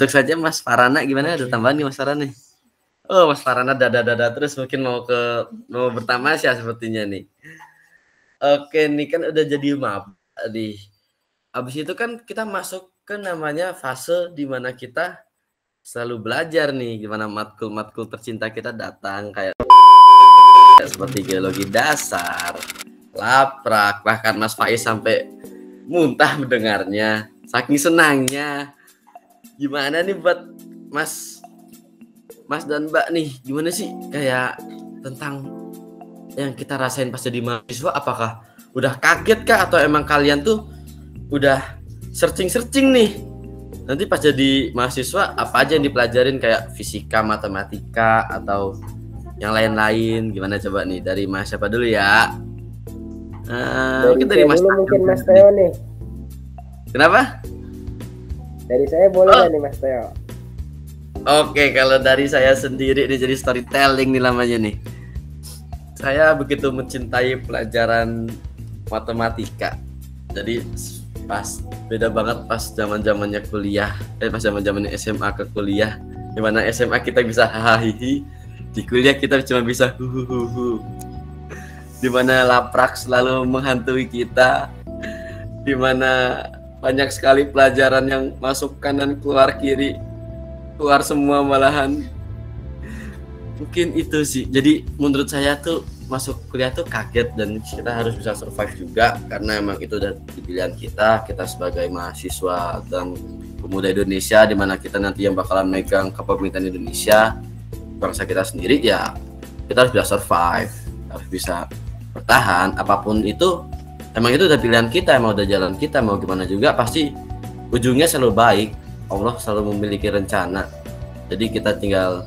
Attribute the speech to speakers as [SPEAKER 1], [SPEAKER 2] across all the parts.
[SPEAKER 1] Untuk saja Mas Farana gimana? Ada tambahan nih Mas Farana nih? Oh, Mas Farana dada terus mungkin mau bertamasya sepertinya nih. Oke, nih kan udah jadi maba nih. Habis itu kan kita masuk ke namanya fase di mana kita selalu belajar nih, gimana matkul tercinta kita datang kayak seperti geologi dasar, laprak, bahkan Mas Faiz sampai muntah mendengarnya, saking senangnya. Gimana nih buat Mas dan Mbak nih, gimana sih kayak tentang yang kita rasain pas jadi mahasiswa? Apakah udah kaget kah atau emang kalian tuh udah searching nih? Nanti pas jadi mahasiswa apa aja yang dipelajarin kayak fisika, matematika atau yang lain-lain? Gimana coba nih dari Mas siapa dulu ya? Mungkin dari Mas
[SPEAKER 2] dulu, mungkin Mas Teo nih.
[SPEAKER 1] Kenapa?
[SPEAKER 2] Dari saya boleh nih Mas Teo.
[SPEAKER 1] Oke, kalau dari saya sendiri ini jadi storytelling nih namanya nih. Saya begitu mencintai pelajaran matematika. Jadi pas beda banget pas zaman-zamannya kuliah, pas zaman-zamannya SMA ke kuliah. Di mana SMA kita bisa hahaha, di kuliah kita cuma bisa huhuhuhu. Di mana laprak selalu menghantui kita. Di mana banyak sekali pelajaran yang masuk kanan keluar kiri, keluar semua malahan. Mungkin itu sih. Jadi menurut saya tuh masuk kuliah tuh kaget dan kita harus bisa survive juga karena emang itu udah pilihan kita sebagai mahasiswa dan pemuda Indonesia, di mana kita nanti yang bakalan megang kepemimpinan Indonesia, bangsa kita sendiri. Ya kita harus bisa survive, harus bisa bertahan. Apapun itu emang itu udah pilihan kita, emang udah jalan kita. Mau gimana juga pasti ujungnya selalu baik. Allah selalu memiliki rencana, jadi kita tinggal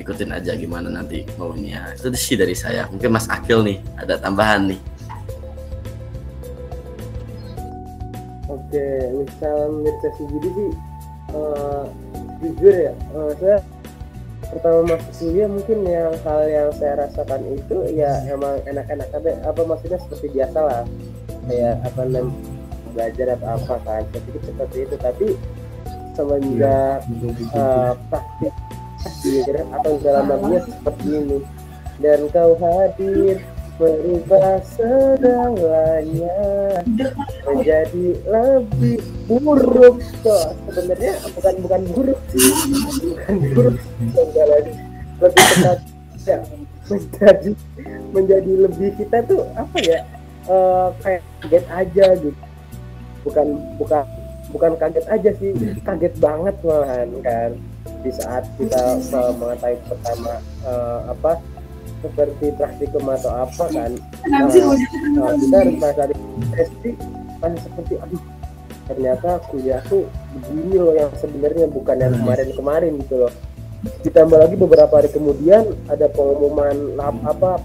[SPEAKER 1] ikutin aja gimana nanti maunya. Itu sih dari saya. Mungkin Mas Akil nih ada tambahan nih.
[SPEAKER 2] Oke, misal menurut saya sendiri sih jujur ya, saya pertama masuk kuliah mungkin hal yang saya rasakan itu ya emang enak-enak aja, maksudnya seperti biasa lah, kayak belajar atau apa kan, seperti itu. Tapi semenjak praktik atau dalam namanya seperti ini, dan kau hadir berubah segalanya menjadi lebih buruk. So, sebenarnya bukan buruk sih, enggak lagi, lebih tepat ya, menjadi lebih, kita tuh apa ya, kayak kaget aja gitu, bukan kaget aja sih, kaget banget malahan kan di saat kita mengetahui pertama seperti praktikum atau apa kan, kita harus merasa masih seperti aduh, ternyata kuliah tuh begini loh yang sebenarnya, bukan yang kemarin gitu loh. Ditambah lagi beberapa hari kemudian ada pengumuman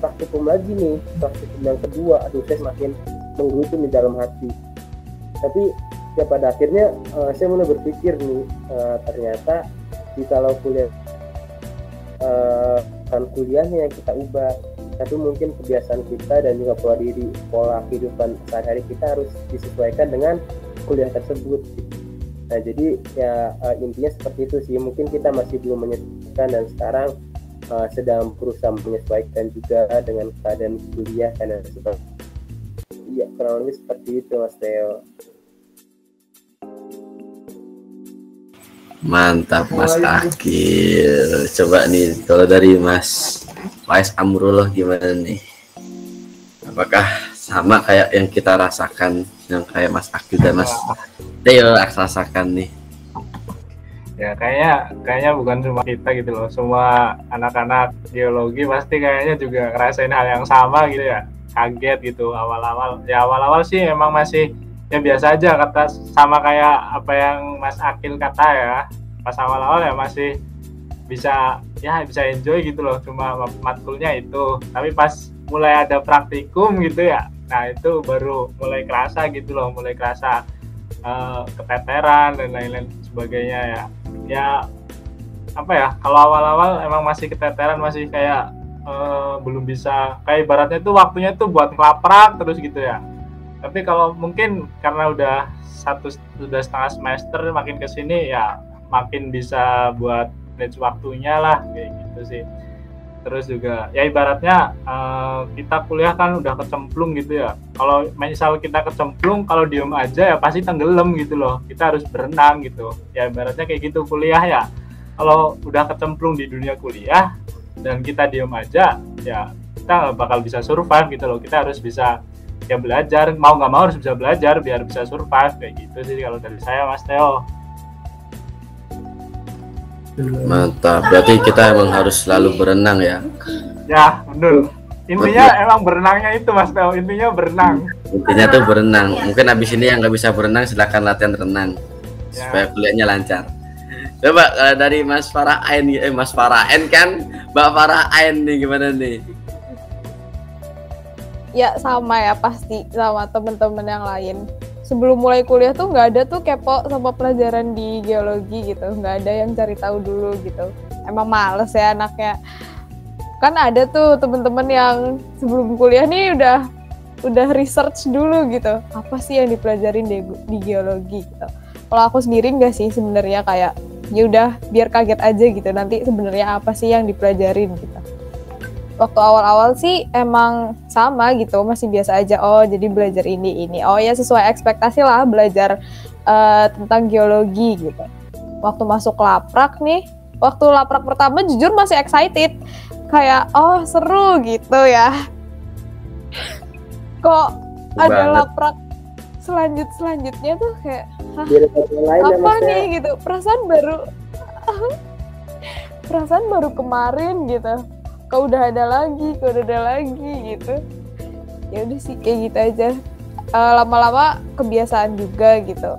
[SPEAKER 2] praktikum lagi nih, praktikum yang kedua. Aduh, saya semakin menggerutu di dalam hati. Tapi ya pada akhirnya saya mulai berpikir nih, ternyata kalau kuliah kan kuliahnya yang kita ubah, tapi mungkin kebiasaan kita dan juga pola kehidupan sehari-hari kita harus disesuaikan dengan kuliah tersebut. Nah jadi ya intinya seperti itu sih. Mungkin kita masih belum menyesuaikan dan sekarang sedang berusaha menyesuaikan juga dengan keadaan kuliah dan sebagainya. Iya, kurang lebih seperti itu Mas Theo.
[SPEAKER 1] Mantap Mas Akil. Coba nih kalau dari Mas Faiz Amrullah gimana nih? Apakah sama kayak yang kita rasakan, yang kayak Mas Akil dan Mas Theo rasakan nih?
[SPEAKER 3] Ya kayaknya bukan cuma kita gitu loh, semua anak-anak geologi pasti kayaknya juga ngerasain hal yang sama gitu ya, kaget gitu awal-awal. Ya awal-awal sih emang masih ya biasa aja, kata sama kayak apa yang Mas Akil kata ya, pas awal-awal ya masih bisa enjoy gitu loh, cuma matkulnya itu. Tapi pas mulai ada praktikum gitu ya, nah itu baru mulai kerasa gitu loh, mulai kerasa keteteran dan lain-lain sebagainya ya apa ya, kalau awal-awal emang masih keteteran, masih kayak belum bisa, kayak ibaratnya tuh waktunya tuh buat ngelaprak terus gitu ya. Tapi kalau mungkin karena udah setengah semester makin kesini ya makin bisa buat manage waktunya lah kayak gitu sih. Terus juga ya ibaratnya kita kuliah kan udah kecemplung gitu ya. Kalau misal kita kecemplung, kalau diem aja ya pasti tenggelam gitu loh. Kita harus berenang gitu. Ya ibaratnya kayak gitu kuliah ya. Kalau udah kecemplung di dunia kuliah dan kita diem aja, ya kita nggak bakal bisa survive gitu loh. Kita harus bisa ya belajar, mau nggak mau harus bisa belajar biar bisa survive kayak gitu sih kalau dari saya, Mas Theo.
[SPEAKER 1] Mantap, berarti kita emang harus selalu berenang ya.
[SPEAKER 3] Ya, benar. Intinya emang berenangnya itu, Mas Theo. Intinya berenang.
[SPEAKER 1] Intinya tuh berenang. Mungkin abis ini yang nggak bisa berenang silakan latihan renang supaya kuliahnya lancar. Coba kalau dari Mas Farah Ain, Mas Farah Ain kan, Mbak Farah Ain nih gimana nih?
[SPEAKER 4] Ya sama ya, pasti sama teman-teman yang lain. Sebelum mulai kuliah tuh nggak ada tuh kepo sama pelajaran di geologi gitu, nggak ada yang cari tahu dulu gitu. Emang males ya anaknya. Kan ada tuh teman-teman yang sebelum kuliah nih udah research dulu gitu, apa sih yang dipelajarin di geologi gitu. Kalau aku sendiri nggak sih sebenarnya, kayak ya udah biar kaget aja gitu nanti sebenarnya apa sih yang dipelajarin gitu. Waktu awal-awal sih emang sama gitu, masih biasa aja. Oh jadi belajar ini. Oh ya sesuai ekspektasi lah belajar tentang geologi gitu. Waktu masuk laprak nih, waktu laprak pertama jujur masih excited. Kayak oh seru gitu ya. Kok ada laprak selanjutnya tuh kayak apa nih gitu. Perasaan baru kemarin gitu. Kok udah ada lagi gitu. Ya udah sih kayak gitu aja. Lama-lama kebiasaan juga gitu.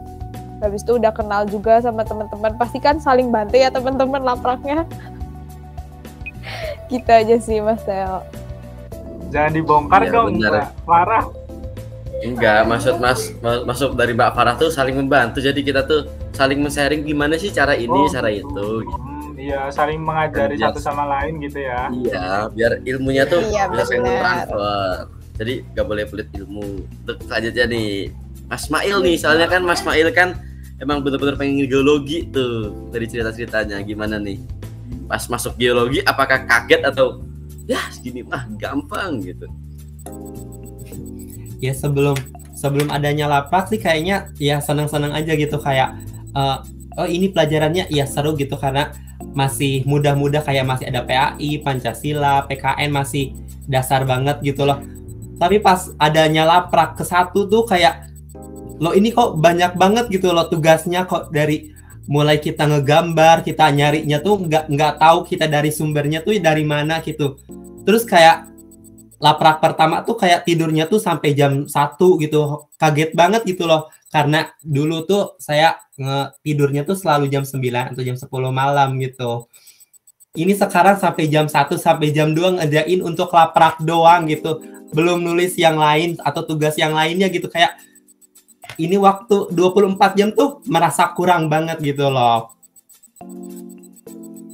[SPEAKER 4] Habis itu udah kenal juga sama teman-teman. Pasti kan saling bantu ya teman-teman lapraknya. Gitu aja sih Mas Theo.
[SPEAKER 3] Jangan dibongkar ya, dong Mbak Farah.
[SPEAKER 1] Enggak, maksud dari Mbak Farah tuh saling membantu. Jadi kita tuh saling men-sharing gimana sih cara ini, cara itu gitu.
[SPEAKER 3] Iya, saling mengajari satu sama lain gitu ya.
[SPEAKER 1] Iya, biar ilmunya tuh bisa saling transfer. Jadi gak boleh pelit ilmu. Untuk selanjutnya nih, Mas Mail nih, soalnya kan Mas Mail kan emang bener-bener pengen geologi tuh dari cerita-ceritanya. Gimana nih? Pas masuk geologi, apakah kaget atau ya segini mah gampang gitu?
[SPEAKER 5] Ya sebelum adanya laprak sih kayaknya ya senang-senang aja gitu, kayak oh ini pelajarannya ya seru gitu karena masih mudah-mudah, kayak masih ada PAI, Pancasila, PKN masih dasar banget gitu loh. Tapi pas adanya laprak ke-1 tuh kayak loh ini kok banyak banget gitu loh tugasnya, kok dari mulai kita ngegambar, kita nyarinya tuh nggak tahu kita dari sumbernya tuh dari mana gitu. Terus kayak laprak pertama tuh kayak tidurnya tuh sampai jam 1 gitu. Kaget banget gitu loh. Karena dulu tuh saya tidurnya tuh selalu jam 9 atau jam 10 malam gitu. Ini sekarang sampai jam 1 sampai jam 2 ngerjain untuk laprak doang gitu. Belum nulis yang lain atau tugas yang lainnya gitu. Kayak ini waktu 24 jam tuh merasa kurang banget gitu loh.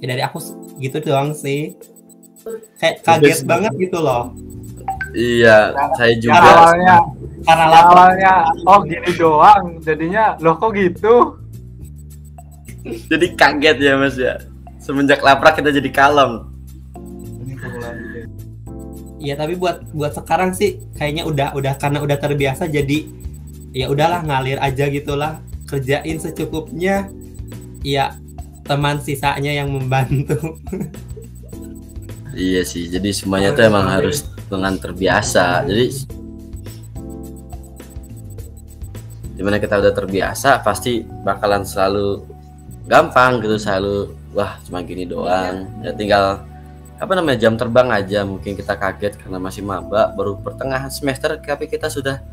[SPEAKER 5] Ya dari aku gitu doang sih. Kayak kaget banget gitu loh.
[SPEAKER 1] Iya, saya juga.
[SPEAKER 3] Karena awalnya oh gini doang, jadinya loh kok gitu.
[SPEAKER 1] Jadi kaget ya Mas ya. Semenjak laprak kita jadi kalem.
[SPEAKER 5] Iya, tapi buat sekarang sih kayaknya udah karena udah terbiasa, jadi ya udahlah ngalir aja gitulah, kerjain secukupnya. Ya teman sisanya yang membantu.
[SPEAKER 1] Iya sih, jadi semuanya tuh emang harus dengan terbiasa. Jadi dimana kita udah terbiasa pasti bakalan selalu gampang gitu, selalu wah cuma gini doang. Ya tinggal jam terbang aja. Mungkin kita kaget karena masih maba, baru pertengahan semester tapi kita sudah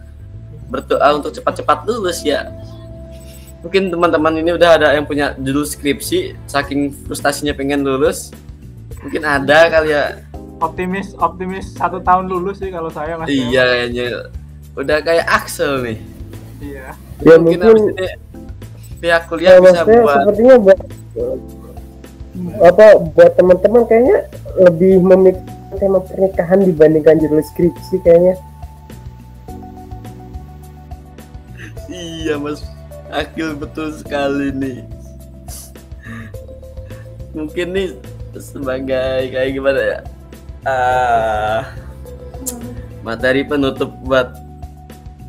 [SPEAKER 1] berdoa untuk cepat-cepat lulus ya. Mungkin teman-teman ini udah ada yang punya judul skripsi, saking frustasinya pengen lulus. Mungkin ada kali ya.
[SPEAKER 3] Optimis 1 tahun lulus sih kalau saya Mas.
[SPEAKER 1] Iya kayaknya udah kayak Axel nih.
[SPEAKER 3] Iya.
[SPEAKER 2] Ya
[SPEAKER 1] mungkin
[SPEAKER 2] mungkin
[SPEAKER 1] pihak kuliah bisa buat
[SPEAKER 2] sepertinya buat teman-teman kayaknya lebih memikirkan tema pernikahan dibandingkan judul skripsi kayaknya.
[SPEAKER 1] Iya Mas Akil, betul sekali nih. mungkin nih sebagai kayak gimana ya, materi penutup buat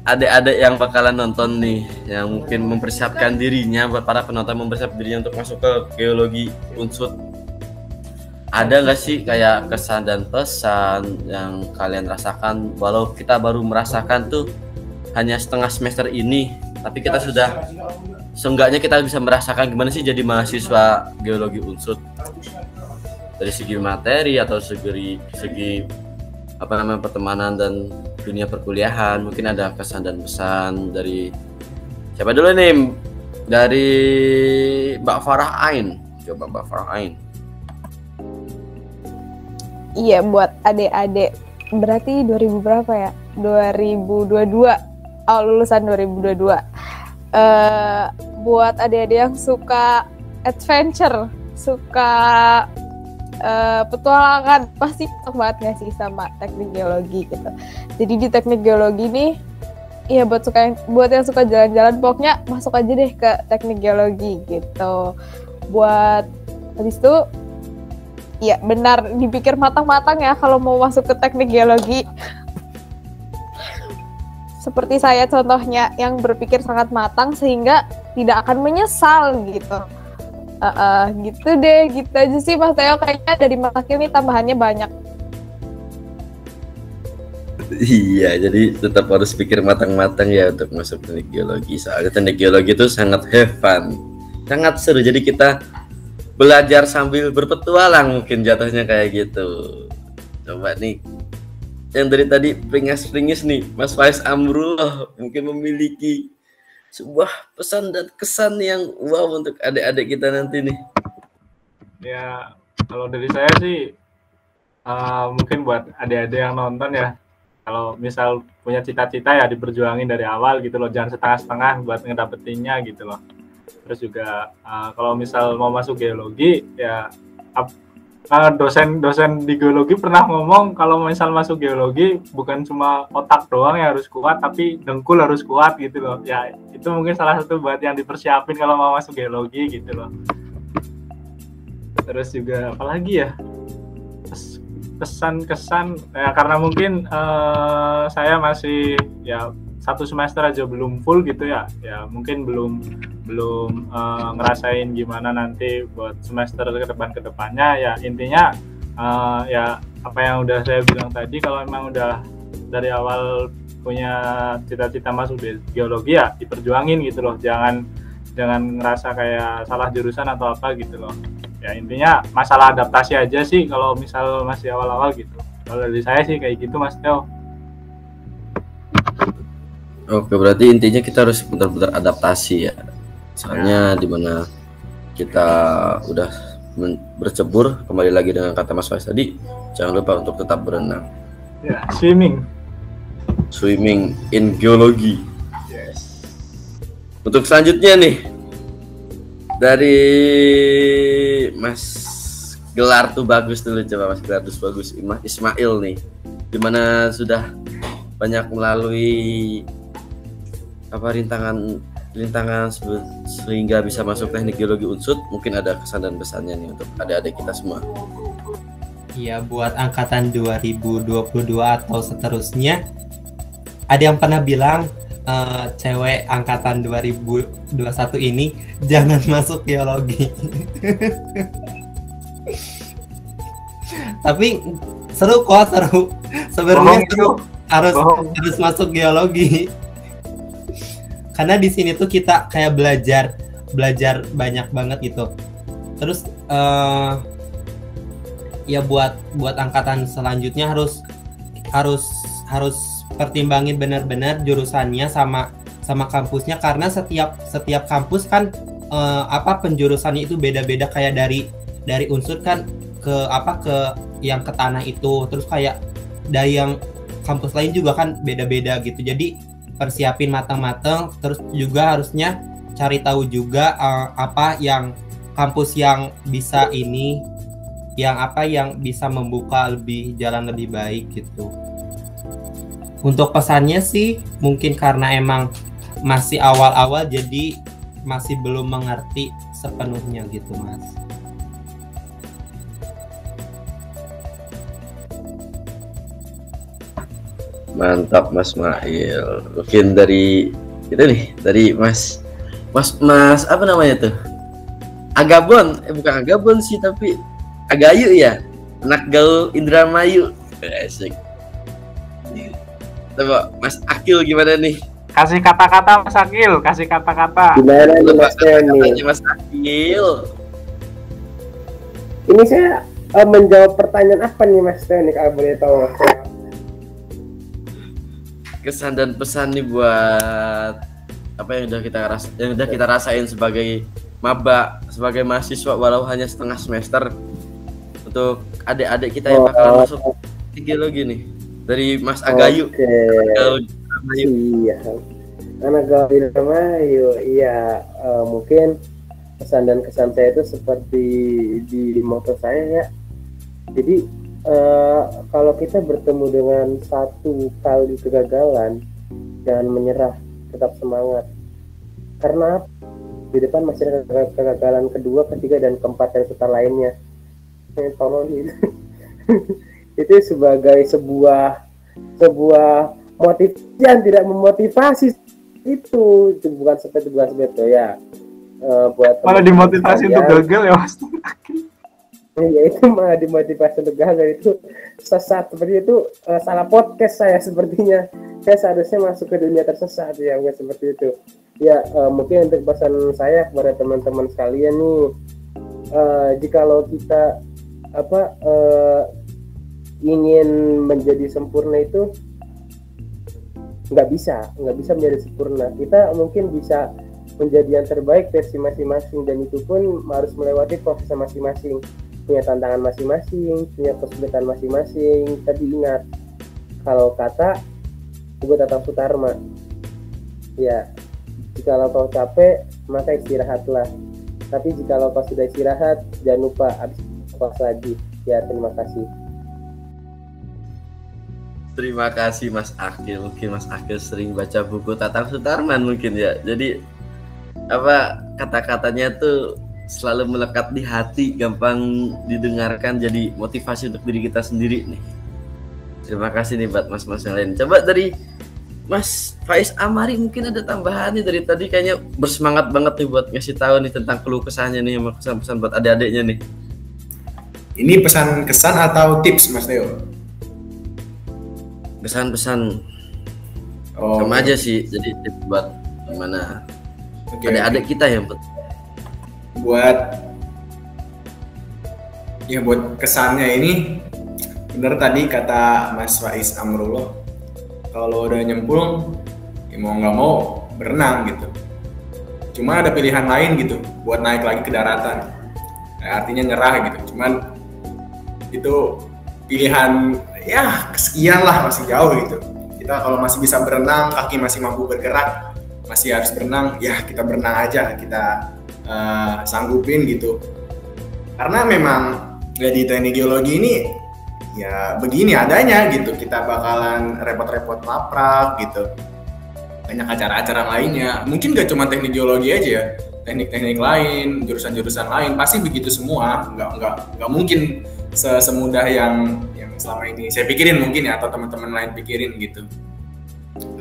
[SPEAKER 1] adik-adik yang bakalan nonton nih, yang mungkin mempersiapkan dirinya, buat para penonton mempersiapkan dirinya untuk masuk ke geologi Unsud. Ada nggak sih kayak kesan dan pesan yang kalian rasakan, walau kita baru merasakan tuh hanya setengah semester ini, tapi kita sudah seenggaknya kita bisa merasakan gimana sih jadi mahasiswa geologi Unsud dari segi materi atau segi apa namanya pertemanan dan dunia perkuliahan. Mungkin ada kesan dan pesan dari siapa dulu nih? Dari Mbak Farah Ain. Coba Mbak Farah Ain.
[SPEAKER 4] Iya, buat adik-adik berarti 2000 berapa ya? 2022. Lulusan 2022. Buat adik-adik yang suka adventure, suka petualangan, pasti cocok banget nggak sih sama teknik geologi gitu. Jadi di teknik geologi nih, ya buat yang suka jalan-jalan, pokoknya masuk aja deh ke teknik geologi gitu. Buat habis itu, ya benar dipikir matang-matang ya kalau mau masuk ke teknik geologi. Seperti saya contohnya yang berpikir sangat matang sehingga tidak akan menyesal gitu. Gitu deh, gitu aja sih Mas Teo. Kayaknya dari Mas Akil nih tambahannya banyak.
[SPEAKER 1] Iya, jadi tetap harus pikir matang-matang ya untuk masuk teknik geologi. Soalnya teknik geologi itu sangat have fun, sangat seru. Jadi kita belajar sambil berpetualang, mungkin jatuhnya kayak gitu. Coba nih, yang dari tadi peringas-peringis nih, Mas Faiz Amrullah mungkin memiliki sebuah pesan dan kesan yang wow untuk adik-adik kita nanti nih.
[SPEAKER 3] Ya, kalau dari saya sih mungkin buat adik-adik yang nonton ya, kalau misal punya cita-cita ya diperjuangin dari awal gitu loh, jangan setengah-setengah buat ngedapetinnya gitu loh. Terus juga kalau misal mau masuk geologi ya, dosen di geologi pernah ngomong kalau misal masuk geologi bukan cuma otak doang yang harus kuat, tapi dengkul harus kuat gitu loh. Ya itu mungkin salah satu buat yang dipersiapin kalau mau masuk geologi gitu loh. Terus juga apalagi ya, kesan ya, karena mungkin saya masih ya 1 semester aja belum full gitu ya, ya mungkin belum ngerasain gimana nanti buat semester ke depannya. Ya intinya ya apa yang udah saya bilang tadi, kalau emang udah dari awal punya cita-cita masuk di geologi ya diperjuangin gitu loh, jangan ngerasa kayak salah jurusan atau apa gitu loh. Ya intinya masalah adaptasi aja sih kalau misal masih awal-awal gitu. Kalau dari saya sih kayak gitu Mas Teo.
[SPEAKER 1] Oke, berarti intinya kita harus benar-benar adaptasi ya. Soalnya dimana kita udah bercebur, kembali lagi dengan kata Mas Faiz tadi, jangan lupa untuk tetap berenang.
[SPEAKER 3] Ya, swimming
[SPEAKER 1] in geologi.
[SPEAKER 3] Yes.
[SPEAKER 1] Untuk selanjutnya nih, dari Mas Gelar tuh bagus dulu, coba Mas Gelar tuh bagus, Ismail nih, dimana sudah banyak melalui rintangan sehingga bisa masuk teknik geologi Unsud. Mungkin ada kesan dan pesannya nih untuk adik-adik kita semua.
[SPEAKER 5] Iya, buat angkatan 2022 atau seterusnya, ada yang pernah bilang cewek angkatan 2021 ini jangan masuk geologi. Tapi seru kok, seru. Sebenarnya harus masuk geologi. Karena di sini tuh kita kayak belajar banyak banget gitu. Terus ya buat angkatan selanjutnya harus pertimbangin benar-benar jurusannya sama kampusnya, karena setiap kampus kan penjurusannya itu beda-beda. Kayak dari Unsud kan ke yang ke tanah itu, terus kayak dari yang kampus lain juga kan beda-beda gitu. Jadi persiapin matang-matang, terus juga harusnya cari tahu juga apa yang kampus yang bisa yang bisa membuka jalan lebih baik gitu. Untuk pesannya sih mungkin karena emang masih awal-awal, jadi masih belum mengerti sepenuhnya gitu Mas.
[SPEAKER 1] Mantap Mas Mahil. Mungkin dari itu nih, dari Mas apa namanya tuh? Agabon, bukan Agabon sih tapi Agayu ya. Anak gaul Indramayu. Asik. Coba Mas Akil gimana nih?
[SPEAKER 3] Kasih kata-kata Mas Akil, kasih kata-kata.
[SPEAKER 2] Gimana nih Mas Tony?
[SPEAKER 1] Mas Akil.
[SPEAKER 2] Ini saya menjawab pertanyaan apa nih Mas Tony kalau boleh tahu?
[SPEAKER 1] Kesan dan pesan nih buat apa yang udah kita rasain sebagai maba, sebagai mahasiswa walau hanya setengah semester, untuk adik-adik kita yang bakalan masuk geologi nih, dari Mas Agayu.
[SPEAKER 2] Iya, anak gaul Indramayu. Iya, mungkin pesan dan kesan saya itu seperti di moto saya ya. Jadi kalau kita bertemu dengan satu kali kegagalan, jangan menyerah, tetap semangat. Karena di depan masih ada kegagalan kedua, ketiga, dan keempat dan serta lainnya. Tolong gitu. Itu sebagai sebuah motivasi yang tidak memotivasi, itu bukan seperti ya. Buat
[SPEAKER 3] malah dimotivasi untuk gagal ya Mas.
[SPEAKER 2] Ya itu malah dimotivasi untuk gagal, itu sesat seperti itu. Salah podcast saya sepertinya. Saya seharusnya masuk ke dunia tersesat ya, bukan seperti itu. Ya, mungkin untuk pesan saya kepada teman-teman sekalian nih, jikalau kita ingin menjadi sempurna itu nggak bisa menjadi sempurna. Kita mungkin bisa menjadi yang terbaik versi masing-masing, dan itu pun harus melewati proses masing-masing, punya tantangan masing-masing, punya kesulitan masing-masing. Tapi ingat, kalau kata Ibu Tatang Sutarma, ya, jikalau kau capek maka istirahatlah, tapi jikalau kau sudah istirahat jangan lupa habis puas lagi. Ya, terima kasih.
[SPEAKER 1] Terima kasih Mas Akil. Mungkin Mas Akil sering baca buku Tatang Sutarman mungkin ya. Jadi apa, kata-katanya tuh selalu melekat di hati, gampang didengarkan, jadi motivasi untuk diri kita sendiri nih. Terima kasih nih buat mas-mas yang lain. Coba dari Mas Faiz Amari mungkin ada tambahan nih, dari tadi kayaknya bersemangat banget nih buat ngasih tahu nih tentang keluh kesahnya nih, sama pesan-pesan buat adik-adiknya nih.
[SPEAKER 6] Ini pesan kesan atau tips Mas Theo?
[SPEAKER 1] Pesan-pesan sama aja sih, jadi tips buat gimana adik-adik kita yang
[SPEAKER 6] buat kesannya ini, bener tadi kata Mas Faiz Amrullah, kalau udah nyemplung ya mau nggak mau berenang gitu. Cuma ada pilihan lain gitu buat naik lagi ke daratan, artinya nyerah gitu. Cuman itu pilihan ya kesekian lah, masih jauh gitu. Kita kalau masih bisa berenang, kaki masih mampu bergerak, masih harus berenang, ya kita berenang aja, kita sanggupin gitu. Karena memang ya di teknik geologi ini ya begini adanya gitu, kita bakalan repot-repot laprak gitu, banyak acara-acara lainnya. Mungkin gak cuma teknik geologi aja ya, teknik-teknik lain, jurusan-jurusan lain pasti begitu semua. Nggak mungkin semudah yang selama ini saya pikirin mungkin ya, atau teman-teman lain pikirin gitu.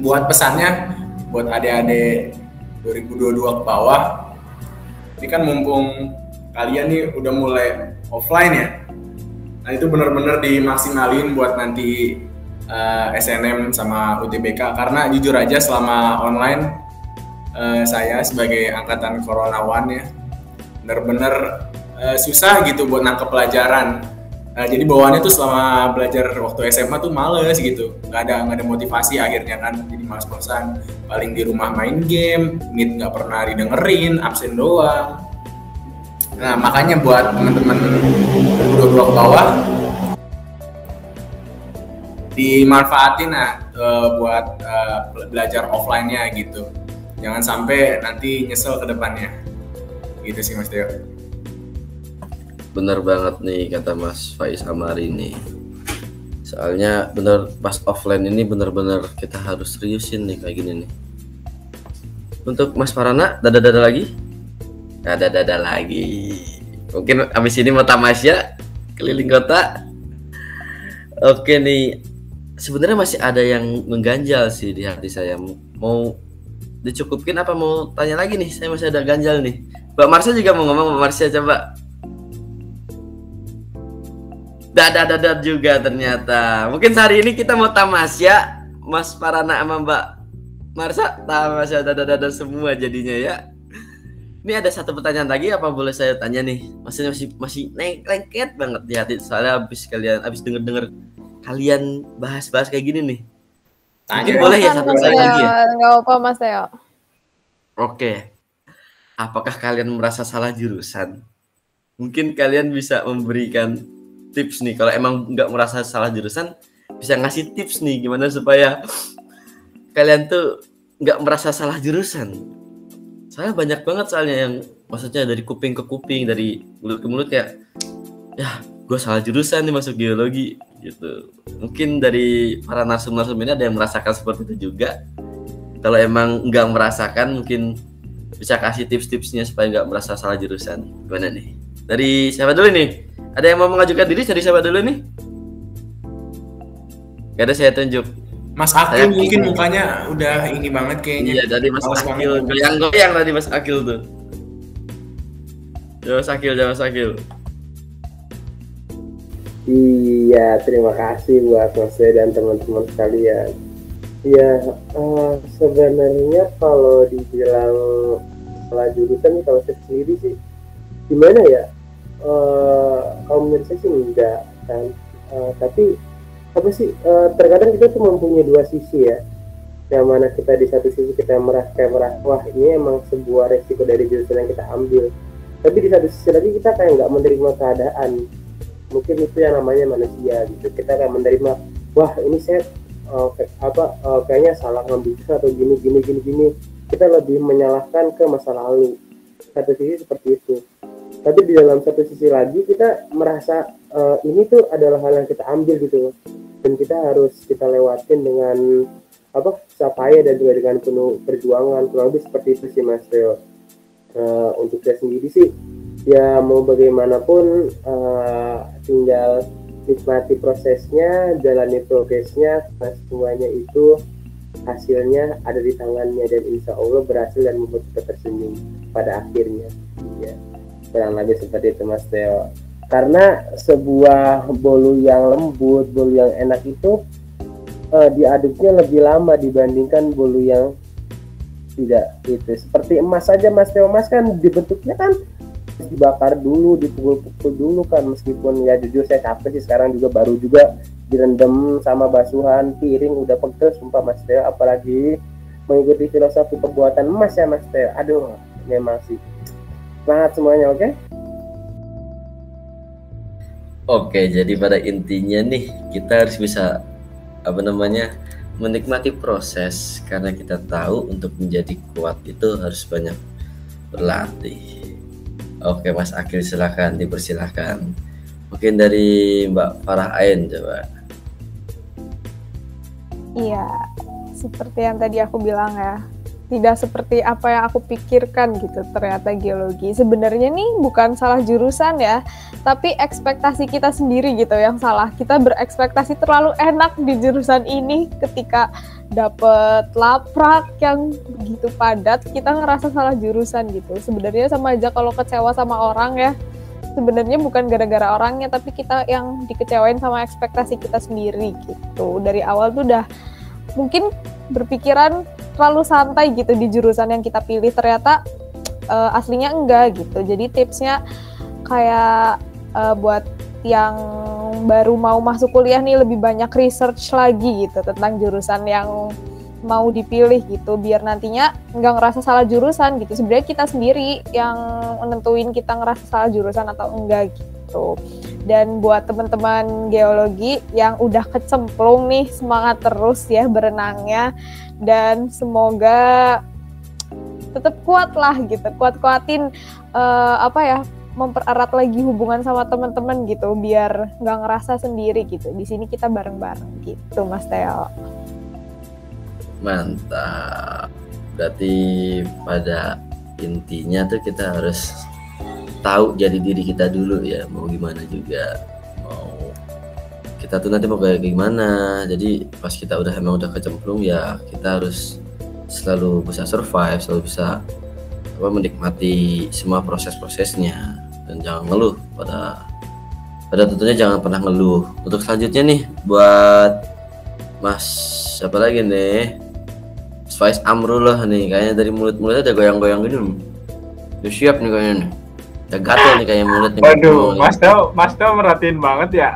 [SPEAKER 6] Buat pesannya buat adik-adik 2022 ke bawah, ini kan mumpung kalian nih udah mulai offline ya, nah itu benar-benar dimaksimalin buat nanti SNM sama UTBK. Karena jujur aja selama online saya sebagai angkatan Coronawan ya, benar-benar susah gitu buat nangkep pelajaran. Jadi bawaannya tuh selama belajar waktu SMA tuh males gitu, nggak ada motivasi akhirnya kan, jadi males-malesan, paling di rumah main game, meet nggak pernah didengerin, absen doang. Nah makanya buat teman-teman 22 ke bawah, dimanfaatin buat belajar offline-nya gitu, jangan sampai nanti nyesel ke depannya gitu sih Mas Theo.
[SPEAKER 1] Bener banget nih kata Mas Faiz Amari nih. Soalnya bener pas offline ini bener-bener kita harus seriusin nih kayak gini nih. Untuk Mas Farana, dada-dada lagi? Dada-dada lagi. Mungkin abis ini mau tamasya keliling kota. Oke nih, sebenarnya masih ada yang mengganjal sih di hati saya. Mau dicukupin apa mau tanya lagi nih? Saya masih ada ganjal nih. Mbak Marsha juga mau ngomong. Mbak Marsha coba. Dadah juga ternyata. Mungkin hari ini kita mau tamasya, Mas Farana sama Mbak Marsha. Tamasya dadah semua jadinya ya. Ini ada satu pertanyaan lagi, apa boleh saya tanya nih? Maksudnya masih lengket banget di hati. Soalnya habis denger kalian bahas kayak gini nih. Mungkin boleh ya satu pertanyaan lagi ya?
[SPEAKER 4] Nggak apa Mas Teo.
[SPEAKER 1] Oke. Apakah kalian merasa salah jurusan? Mungkin kalian bisa memberikan tips nih. Kalau emang nggak merasa salah jurusan, bisa ngasih tips nih gimana supaya kalian tuh nggak merasa salah jurusan. Saya banyak banget soalnya yang maksudnya dari kuping ke kuping, dari mulut ke mulut kayak, ya gue salah jurusan nih masuk geologi gitu. Mungkin dari para narsum-narsum ini ada yang merasakan seperti itu juga. Kalau emang nggak merasakan, mungkin bisa kasih tips-tipsnya supaya nggak merasa salah jurusan. Gimana nih? Dari siapa dulu nih? Ada yang mau mengajukan diri? Dari siapa dulu nih? Gak ada, saya tunjuk.
[SPEAKER 6] Mas Akil mungkin mukanya udah ini banget kayaknya.
[SPEAKER 1] Iya, dari Mas Akil. Goyang-goyang tadi Mas Akil tuh. Mas Akil.
[SPEAKER 2] Iya, terima kasih buat Mas Teo dan teman-teman sekalian. Ya, sebenarnya kalau dibilang salah jurusan, kalau saya sendiri sih gimana ya? Kalau menurut saya sih enggak kan. Tapi apa sih? Terkadang kita tuh mempunyai dua sisi ya. Yang mana kita di satu sisi kita merasa wah ini emang sebuah resiko dari jurusan yang kita ambil. Tapi di satu sisi lagi kita kayak nggak menerima keadaan. Mungkin itu yang namanya manusia gitu. Kita kayak menerima, wah ini saya kayaknya salah ngambil atau gini. Kita lebih menyalahkan ke masa lalu. Satu sisi seperti itu. Tapi di dalam satu sisi lagi kita merasa ini tuh adalah hal yang kita ambil gitu, dan kita harus kita lewatin dengan susah payah dan juga dengan penuh perjuangan. Kurang lebih seperti itu sih Mas Teo. Untuk saya sendiri sih ya mau bagaimanapun tinggal nikmati prosesnya, jalani progresnya, semuanya itu hasilnya ada di tangannya, dan insya Allah berhasil dan membuat kita tersenyum pada akhirnya ya. Kurang lebih seperti itu Mas Teo. Karena sebuah bolu yang lembut, bolu yang enak itu diaduknya lebih lama dibandingkan bolu yang tidak itu. Seperti emas saja Mas Teo, emas kan dibentuknya kan dibakar dulu, dipukul-pukul dulu kan, meskipun ya jujur saya capek sih sekarang juga, baru juga direndam sama basuhan piring udah pegel sumpah Mas Teo, apalagi mengikuti filosofi pembuatan emas ya Mas Teo. Aduh, memang sih. Semangat semuanya, oke?
[SPEAKER 1] Oke, jadi pada intinya nih kita harus bisa menikmati proses, karena kita tahu untuk menjadi kuat itu harus banyak berlatih. Oke Mas Akil, silakan dipersilahkan. Mungkin dari Mbak Farah Ain coba.
[SPEAKER 4] Iya, seperti yang tadi aku bilang ya, tidak seperti apa yang aku pikirkan gitu. Ternyata geologi sebenarnya nih bukan salah jurusan ya, tapi ekspektasi kita sendiri gitu yang salah. Kita berekspektasi terlalu enak di jurusan ini, ketika dapet laprak yang begitu padat kita ngerasa salah jurusan gitu. Sebenarnya sama aja kalau kecewa sama orang ya, sebenarnya bukan gara-gara orangnya, tapi kita yang dikecewain sama ekspektasi kita sendiri gitu. Dari awal tuh udah mungkin berpikiran terlalu santai gitu di jurusan yang kita pilih, ternyata aslinya enggak gitu. Jadi tipsnya kayak buat yang baru mau masuk kuliah nih, lebih banyak research lagi gitu tentang jurusan yang mau dipilih gitu, biar nantinya nggak ngerasa salah jurusan gitu. Sebenarnya kita sendiri yang menentuin kita ngerasa salah jurusan atau enggak gitu. Dan buat teman-teman geologi yang udah kecemplung nih, semangat terus ya berenangnya, dan semoga tetap kuat lah gitu, kuat-kuatin mempererat lagi hubungan sama teman-teman gitu, biar nggak ngerasa sendiri gitu. Di sini kita bareng-bareng gitu Mas Teo.
[SPEAKER 1] Mantap. Berarti pada intinya tuh kita harus tahu jadi diri kita dulu ya, mau gimana juga. Mau kita tuh nanti mau kayak gimana. Jadi pas kita emang udah kecemplung ya kita harus selalu bisa survive, selalu bisa menikmati semua proses-prosesnya dan jangan ngeluh. Pada tentunya jangan pernah ngeluh. Untuk selanjutnya nih buat Mas siapa lagi nih? Faiz Amrullah nih, kayaknya dari mulutnya ada goyang-goyang gini. Udah siap nih kayaknya nih. Udah gatel nih kayak mulutnya.
[SPEAKER 3] Waduh, Mas Teo merhatiin banget ya.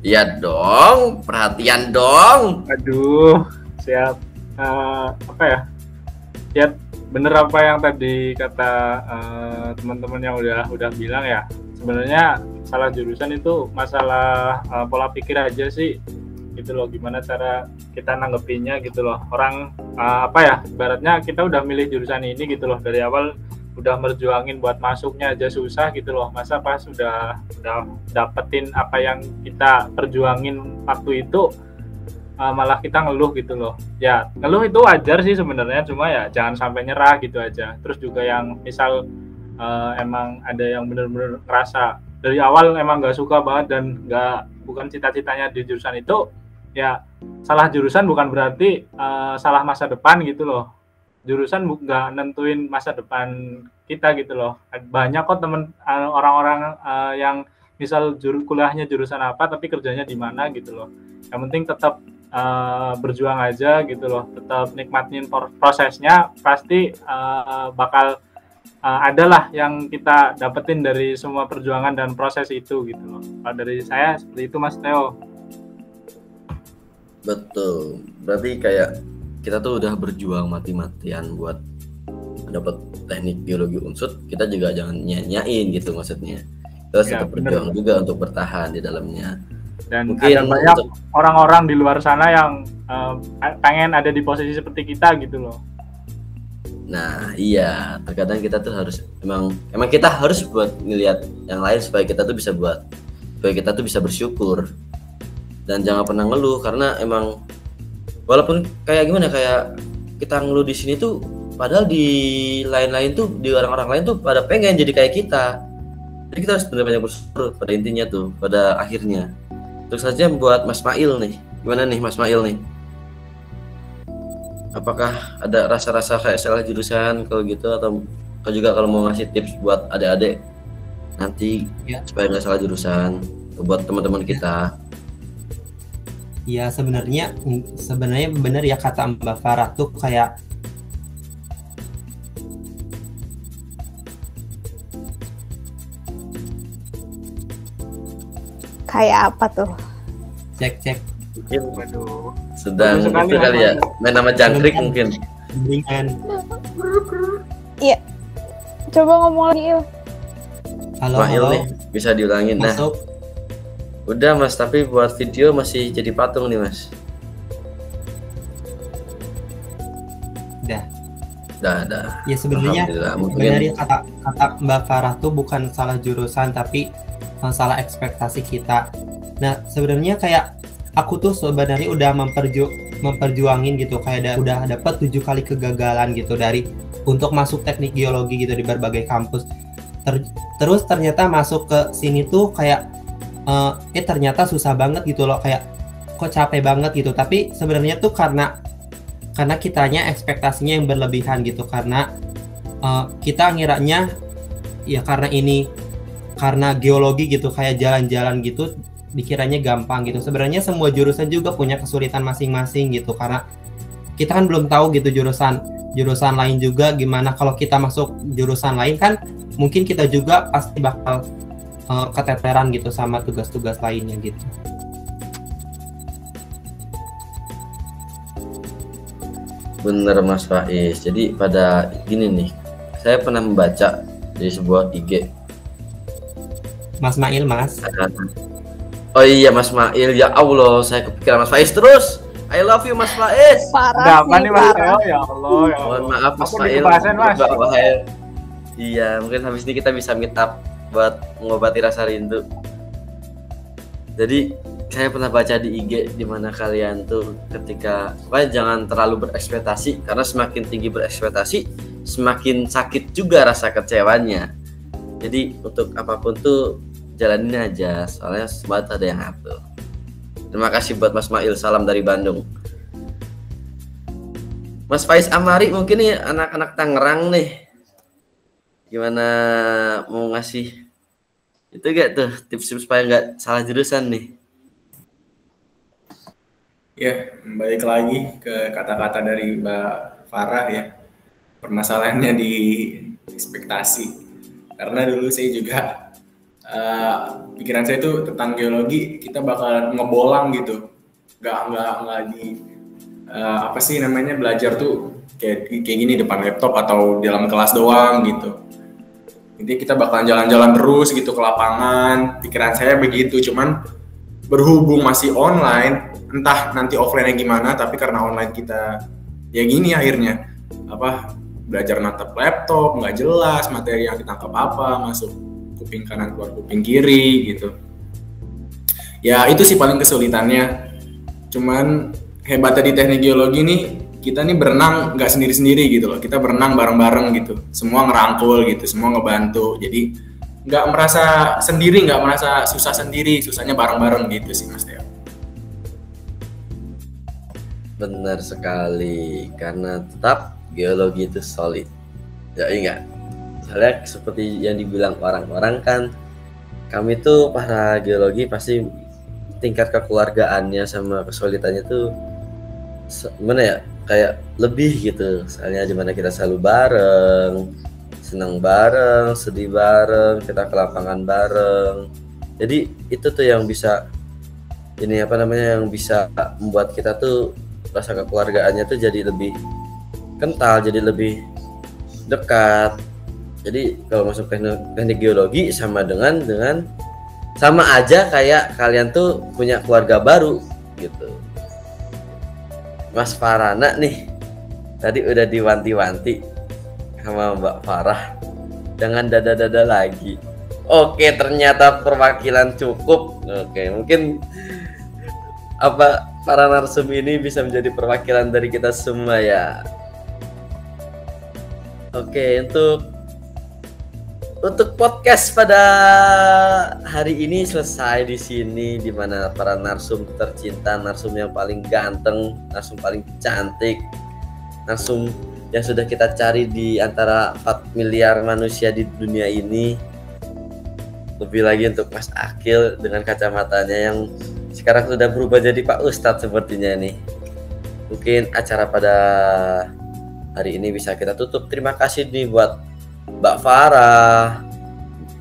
[SPEAKER 1] Iya dong, perhatian dong.
[SPEAKER 3] Aduh, siap. Apa ya? Ya bener apa yang tadi kata teman-teman yang udah bilang ya. Sebenarnya salah jurusan itu masalah pola pikir aja sih. Gitu loh, gimana cara kita nanggepinnya gitu loh. Orang apa ya, ibaratnya kita udah milih jurusan ini gitu loh, dari awal udah merjuangin buat masuknya aja susah gitu loh, masa pas udah dapetin apa yang kita perjuangin waktu itu malah kita ngeluh gitu loh. Ya ngeluh itu wajar sih sebenarnya, cuma ya jangan sampai nyerah gitu aja. Terus juga yang misal emang ada yang bener-bener ngerasa dari awal emang nggak suka banget dan bukan cita-citanya di jurusan itu, ya salah jurusan bukan berarti salah masa depan gitu loh. Jurusan nggak nentuin masa depan kita gitu loh. Banyak kok orang-orang yang misal kuliahnya jurusan apa tapi kerjanya di mana gitu loh. Yang penting tetap berjuang aja gitu loh, tetap nikmatin prosesnya, pasti bakal adalah yang kita dapetin dari semua perjuangan dan proses itu gitu loh. Kalau dari saya seperti itu Mas Teo.
[SPEAKER 1] Betul, berarti kayak kita tuh udah berjuang mati-matian buat dapat teknik biologi unsur, kita juga jangan nyanyain gitu maksudnya. Kita tetap berjuang juga untuk bertahan di dalamnya.
[SPEAKER 3] Dan mungkin ada banyak orang-orang di luar sana yang pengen ada di posisi seperti kita gitu loh.
[SPEAKER 1] Nah iya, terkadang kita tuh harus emang kita harus buat ngelihat yang lain supaya kita tuh bisa bersyukur dan jangan pernah ngeluh, karena emang walaupun kayak gimana, kayak kita ngeluh di sini tuh padahal di lain-lain tuh, di orang-orang lain tuh pada pengen jadi kayak kita. Jadi kita harus benar-benar bersyukur pada intinya tuh, pada akhirnya. Terus saja buat Mas Mail nih, gimana nih Mas Mail nih? Apakah ada rasa-rasa kayak salah jurusan kalau gitu, atau juga kalau mau ngasih tips buat adik-adik nanti supaya nggak salah jurusan buat teman-teman kita?
[SPEAKER 5] Ya sebenarnya benar ya kata Mbak Farah tuh, kayak
[SPEAKER 4] apa tuh?
[SPEAKER 5] Cek
[SPEAKER 1] Mungkin
[SPEAKER 3] Waduh,
[SPEAKER 1] sedang itu kali ya, main nama jangkrik mungkin.
[SPEAKER 5] Bimbingan.
[SPEAKER 4] Iya. Coba ngomong lagi, Il.
[SPEAKER 5] Halo.
[SPEAKER 1] Nih, bisa diulangin.
[SPEAKER 5] Masuk.
[SPEAKER 1] Nah, udah Mas, tapi buat video masih jadi patung nih Mas. Dah.
[SPEAKER 5] Ya sebenarnya benar ya kata Mbak Farah tuh bukan salah jurusan tapi salah ekspektasi kita. Nah sebenarnya kayak aku tuh sebenarnya udah memperjuangin gitu, kayak udah dapat 7 kali kegagalan gitu dari untuk masuk teknik geologi gitu di berbagai kampus. Terus ternyata masuk ke sini tuh kayak ternyata susah banget gitu loh, kayak kok capek banget gitu. Tapi sebenarnya tuh karena kitanya ekspektasinya yang berlebihan gitu, karena kita ngiranya ya karena geologi gitu kayak jalan-jalan gitu dikiranya gampang gitu. Sebenarnya semua jurusan juga punya kesulitan masing-masing gitu, karena kita kan belum tahu gitu jurusan lain juga gimana. Kalau kita masuk jurusan lain kan mungkin kita juga pasti bakal keteteran gitu sama tugas-tugas lainnya gitu.
[SPEAKER 1] Bener Mas Faiz. Jadi pada gini nih, saya pernah membaca di sebuah IG.
[SPEAKER 5] Mas Mail, Mas.
[SPEAKER 1] Oh iya Mas Mail, ya Allah, saya kepikiran Mas Faiz terus. I love you Mas Faiz.
[SPEAKER 4] Parah
[SPEAKER 3] apa nih Mas Teo? Ya Allah, ya Allah.
[SPEAKER 1] Mohon maaf Mas Mail. Iya, mungkin habis ini kita bisa meet up buat mengobati rasa rindu. Jadi saya pernah baca di IG di mana kalian tuh ketika jangan terlalu berekspektasi, karena semakin tinggi berekspektasi semakin sakit juga rasa kecewanya. Jadi untuk apapun tuh jalanin aja, soalnya semua ada yang ngatur. Terima kasih buat Mas Mail, salam dari Bandung. Mas Faiz Amari mungkin nih anak-anak Tangerang nih, gimana mau ngasih itu gak tuh tips-tips supaya nggak salah jurusan nih?
[SPEAKER 6] Ya, balik lagi ke kata-kata dari Mbak Farah ya. Permasalahannya di ekspektasi. Karena dulu saya juga pikiran saya itu tentang geologi kita bakal ngebolang gitu. Nggak di apa sih namanya belajar tuh kayak gini depan laptop atau dalam kelas doang gitu. Jadi kita bakalan jalan-jalan terus gitu ke lapangan. Pikiran saya begitu, cuman berhubung masih online, entah nanti offline-nya gimana, tapi karena online kita ya gini akhirnya belajar natap laptop nggak jelas, materi yang ditangkap apa, masuk kuping kanan keluar kuping kiri gitu. Ya itu sih paling kesulitannya. Cuman hebatnya di teknik geologi nih, kita nih berenang nggak sendiri-sendiri gitu loh, kita berenang bareng-bareng gitu, semua ngerangkul gitu, semua ngebantu, jadi nggak merasa sendiri, nggak merasa susah sendiri, susahnya bareng-bareng gitu sih Mas Teo.
[SPEAKER 1] Benar sekali, karena tetap geologi itu solid. Ya ingat, soalnya seperti yang dibilang orang-orang kan, kami tuh para geologi pasti tingkat kekeluargaannya sama kesulitannya tuh gimana ya, kayak lebih gitu. Soalnya dimana kita selalu bareng, senang bareng, sedih bareng, kita ke lapangan bareng. Jadi itu tuh yang bisa yang bisa membuat kita tuh rasa kekeluargaannya tuh jadi lebih kental, jadi lebih dekat. Jadi kalau masuk teknik geologi sama sama aja kayak kalian tuh punya keluarga baru gitu. Mas Farana nih tadi udah diwanti-wanti sama Mbak Farah, jangan dada-dada lagi. Oke, ternyata perwakilan cukup. Oke, mungkin para narsum ini bisa menjadi perwakilan dari kita semua ya. Oke, untuk podcast pada hari ini selesai di sini, di mana para narsum tercinta, narsum yang paling ganteng, narsum paling cantik, narsum yang sudah kita cari di antara 4 miliar manusia di dunia ini. Lebih lagi untuk Mas Akil dengan kacamatanya yang sekarang sudah berubah jadi Pak Ustadz sepertinya nih. Mungkin acara pada hari ini bisa kita tutup. Terima kasih nih buat Mbak Farah,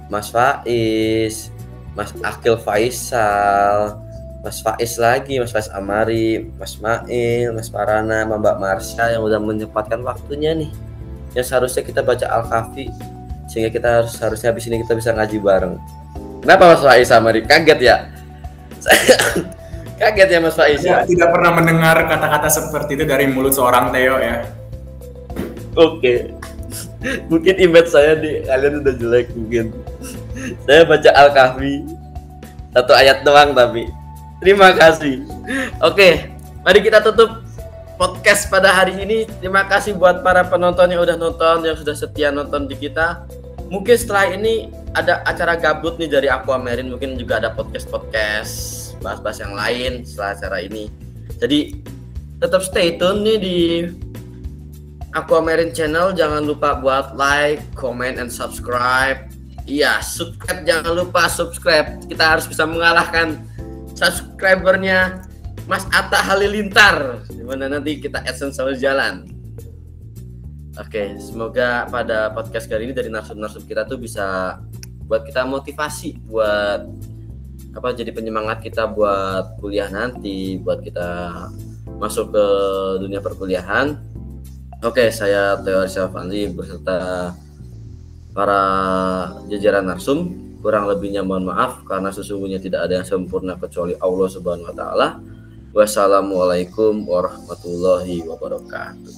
[SPEAKER 1] Mas Faiz, Mas Akil Faisal, Mas Faiz lagi, Mas Faiz Amari, Mas Mail, Mas Farana, Mbak Marsha yang udah menyempatkan waktunya nih. Yang seharusnya kita baca Al-Kahfi, sehingga kita harusnya habis ini kita bisa ngaji bareng. Kenapa Mas Faiz Amari? Kaget ya? Kaget ya Mas Faiz?
[SPEAKER 6] Ya, tidak pernah mendengar kata-kata seperti itu dari mulut seorang Theo ya.
[SPEAKER 1] Oke. Mungkin image saya di kalian udah jelek mungkin. Saya baca Al-Kahfi 1 ayat doang tapi. Terima kasih. Oke, mari kita tutup podcast pada hari ini. Terima kasih buat para penonton yang udah nonton, yang sudah setia nonton di kita. Mungkin setelah ini ada acara gabut nih dari Aquamarine, mungkin juga ada podcast bahas-bahas yang lain setelah acara ini. Jadi tetap stay tune nih di Aquamarine channel. Jangan lupa buat like, comment, and subscribe. Iya, subscribe, jangan lupa subscribe. Kita harus bisa mengalahkan subscribernya Mas Atta Halilintar, dimana nanti kita AdSense sama jalan. Oke, semoga pada podcast kali ini dari narsum-narsum kita tuh bisa buat kita motivasi, buat jadi penyemangat kita buat kuliah nanti, buat kita masuk ke dunia perkuliahan. Oke, saya Theo Arsyafandi beserta para jajaran narsum. Kurang lebihnya mohon maaf karena sesungguhnya tidak ada yang sempurna kecuali Allah Subhanahu wa taala. Wassalamualaikum warahmatullahi wabarakatuh.